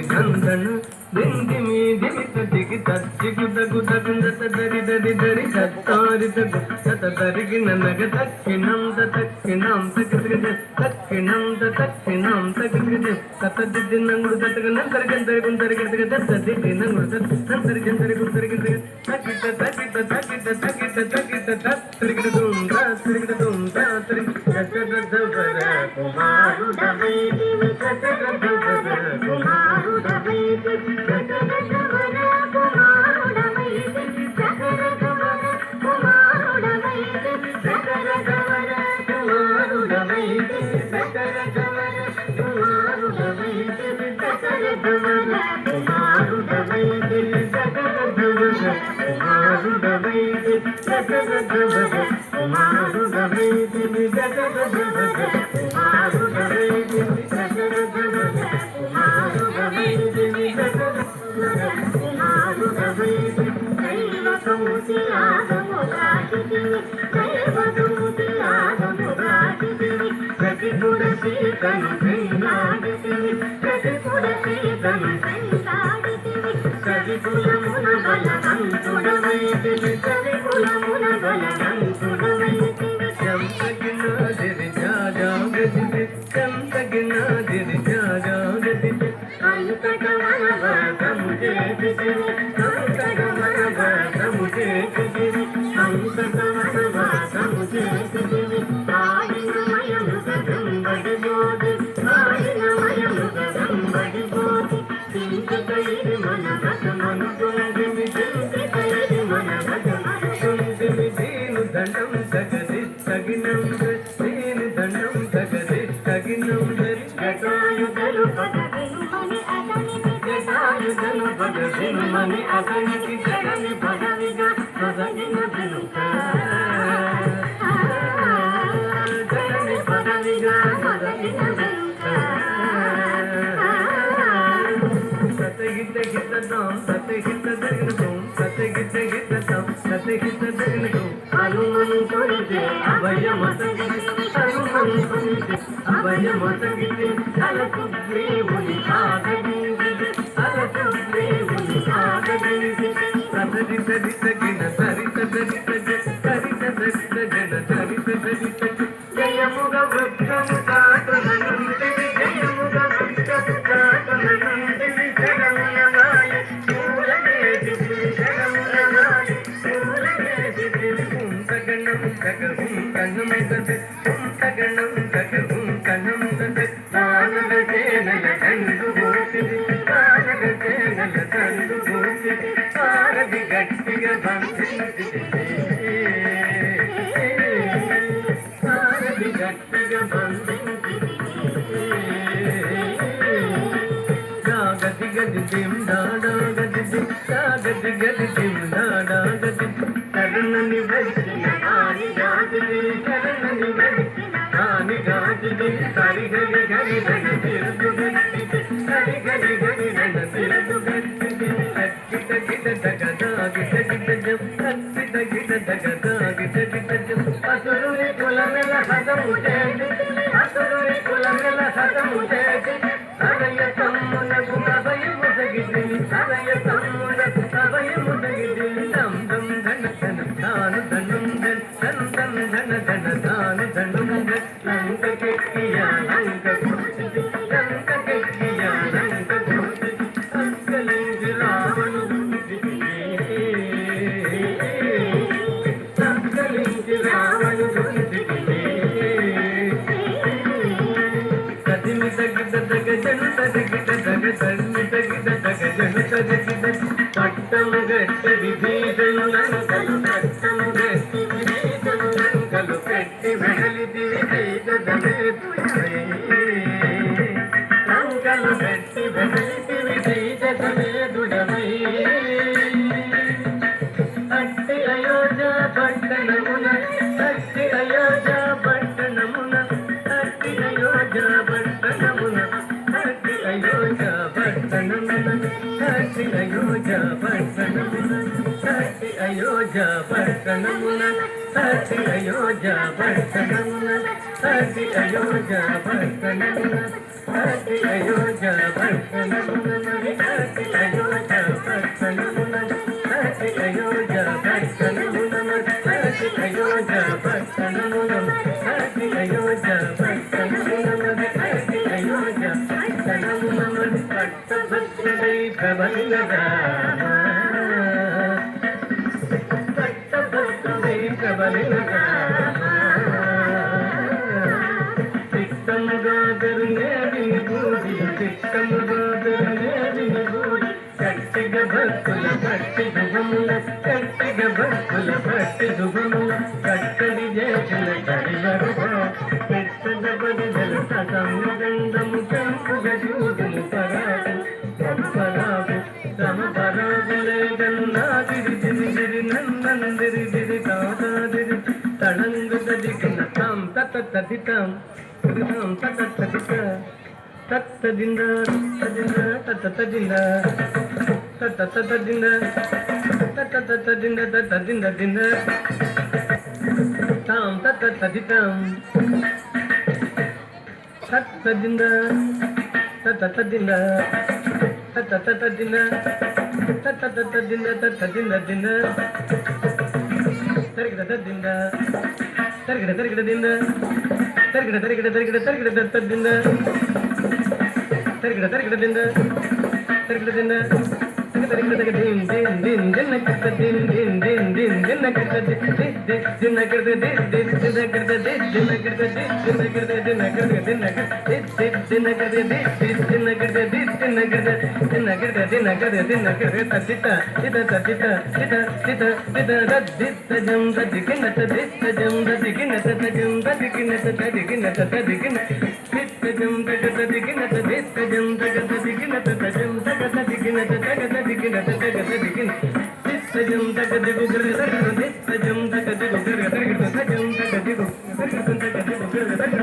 అభినందన దింది మీ దివిత దిగి తచ్చిగు దగు దగుందత దరి దరి దరి దత్తారి దగు తత దరికి ననగ దక్షిణం దక్షిణం తగిరిగ దక్షిణం దక్షిణం తగిరిగ తత దిద్ది నంగుడు దత్తగ నంతరిగంతరి గుంతరిగ దత్త దిద్ది నంగుడు నంతరిగంతరి గుంతరిగ తగిట తగిట తగిట తగిట తగిట తరిగిట దుంద తరిగిట దుంద తరిగిట దగదవర కుమారుడవై దగదవర కుమారుడవై దగదవర కుమారుడవై దగదవర కుమారుడవై దగదవర కుమారుడవై దగదవర కుమారుడవై దగదవర కుమారుడవై దగదవర కుమారుడవై దగదవర కుమారుడవై మని అతనికి జగని పదవిగా జగని పదవిగా సతగిత గితదాం సతగిత దగనకం సతగిత గితదాం సతగిత దగనకం హనుమంతుడికి అభయమతగిరి హనుమంతుడికి అభయమతగిరి అలకు దేవుని ఆగగింది అలకు దేవుని ఆగగింది సతగి సరి తగిన సరి సరి తగి సరి సరి తగిన సరి సరి తగి జయముగ వృక్షము కాటునంటివి జయముగ వృక్షము కాటునంటివి జగమునగాయ పూలనేది జగమునగాయ పూలనేది కుంతగణం జగహుం కణం దద కుంతగణం జగహుం కణం దద నానల చేనల దండు గోపిది నానల చేనల దండు గోపిది ఆరది గట్టిగా బంధించి ఆరది గట్టిగా బంధించి గది గది దిం దాడా గది దిం గది గది దిం దాడా గది కరుణని వచ్చిన ఆని గాజుది కరుణని వచ్చిన ఆని గాజుది సరి గరి గరి గరి తిరుగు గట్టి సరి గరి గరి గరి తిరుగు గట్టి అచ్చిత గిట దగదా గిట గిట జం అచ్చిత గిట దగదా గిట గిట జం అసురుని కులమెల హతము చేసి అసురుని కులమెల హతము చేసి అదయ తమ్మునకు అభయము తగిది అదయ తమ్మునకు అభయము తగిది ధం ధం ధన ధన ధాను ధనం ధన్ ధన్ ధన్ ధన ధన ధాను ధనం ధన్ లంకకెక్కియా లంక కూర్చుది లంకకెక్కియా లంక కూర్చుది అక్కలించి రావణుడికి అక్కలించి రావణుడికి కదిమి తగిద దగ జను తగిద దగ తన్ని తగిద దగ జను తగిద పట్టము గట్టి విభీషణు లంకలు పట్టము గట్టి విభీషణు లంకలు పెట్టి వెడలిది లంకలు పెట్టి వెడలిది విజయదమేదుడవై అట్టి అయోధ్య పట్టణమున అట్టి అయోధ్య పట్టణమున అట్టి అయోధ్య పట్టణమున అట్టి అయోధ్య పట్టణమున అట్టి అయోధ్య పట్టణమున అట్టి అయోధ్య పట్టణమున అతి అయోధ్య భర్తనమున అతి అయోధ్య భర్తనమున అతి అయోధ్య భర్తనమున అతి అయోధ్య భర్తనమున అతి అయోధ్య భర్తనమున అతి అయోధ్య భర్తనమున అతి అయోధ్య భర్తనమున అతి అయోధ్య భర్తనమున పట్టభద్రుడై ప్రబలినగా ప్రబలినగా చిత్తముగా దరునేదిని గూడి చిత్తముగా దరునేదిని గూడి కట్టిగ భక్తుల భక్తి దుగముల కట్టిగ భక్తుల భక్తి దుగముల కట్టడి చేసిన కడివరుగా పెద్దద బడిదల ససంగంధము చంపుగ చూడుము పరాగు పరాగు తమ పరాగులేదన్నాదిరి దిరి నందందిరి దిరి తాదాదిరి తడంగు దదికిన తాం తత తదితాం తదితాం తత తదిత తత్తదింద తదింద తత తదింద తత తదింద తత తదింద తదింద దింద తాం తత తదితాం తత్తదింద తత తదింద తత తదింద తత తదింద తదింద దింద తరిగిడ తదింద తరిగిడ తరిగిడ దింద తరిగిడ తరిగిడ తరిగిడ తరిగిడ తదింద తరిగిడ తరిగిడ దింద తరిగిడ దింద తరిగిడ తరిగిడ దిన్ దిన్ దిన్ దిన్న కిట్ట దిన్ దిన్ దిన్ దిన్ దిన్న కిట్ట దిన్ దిన్ దిన్న కిట్ట దిన్ దిన్ దిన్న కిట్ట దిన్ దిన్న కిట్ట దిన్ దిన్న కిట్ట దిన్న కిట్ట దిన్న కిట్ట దిన్న కిట్ట దిన్ దిన్న కిట్ట దిన్ దిన్న కిట్ట దిన్న కిట్ట దిన్న కిట్ట దిన్న కిట్ట తదిత ఇద తదిత ఇద ఇద ఇద దదిత జం దదికిన తదిత జం దదికిన తదిజం దదికిన తదికిన తదికిన జం దదికిన తదిత జం దదికిన తదిజం దదికిన తదికిన తదికిన సజం తగదిగు గరగర సజం తగదిగు గరగర సజం తగదిగు గరగర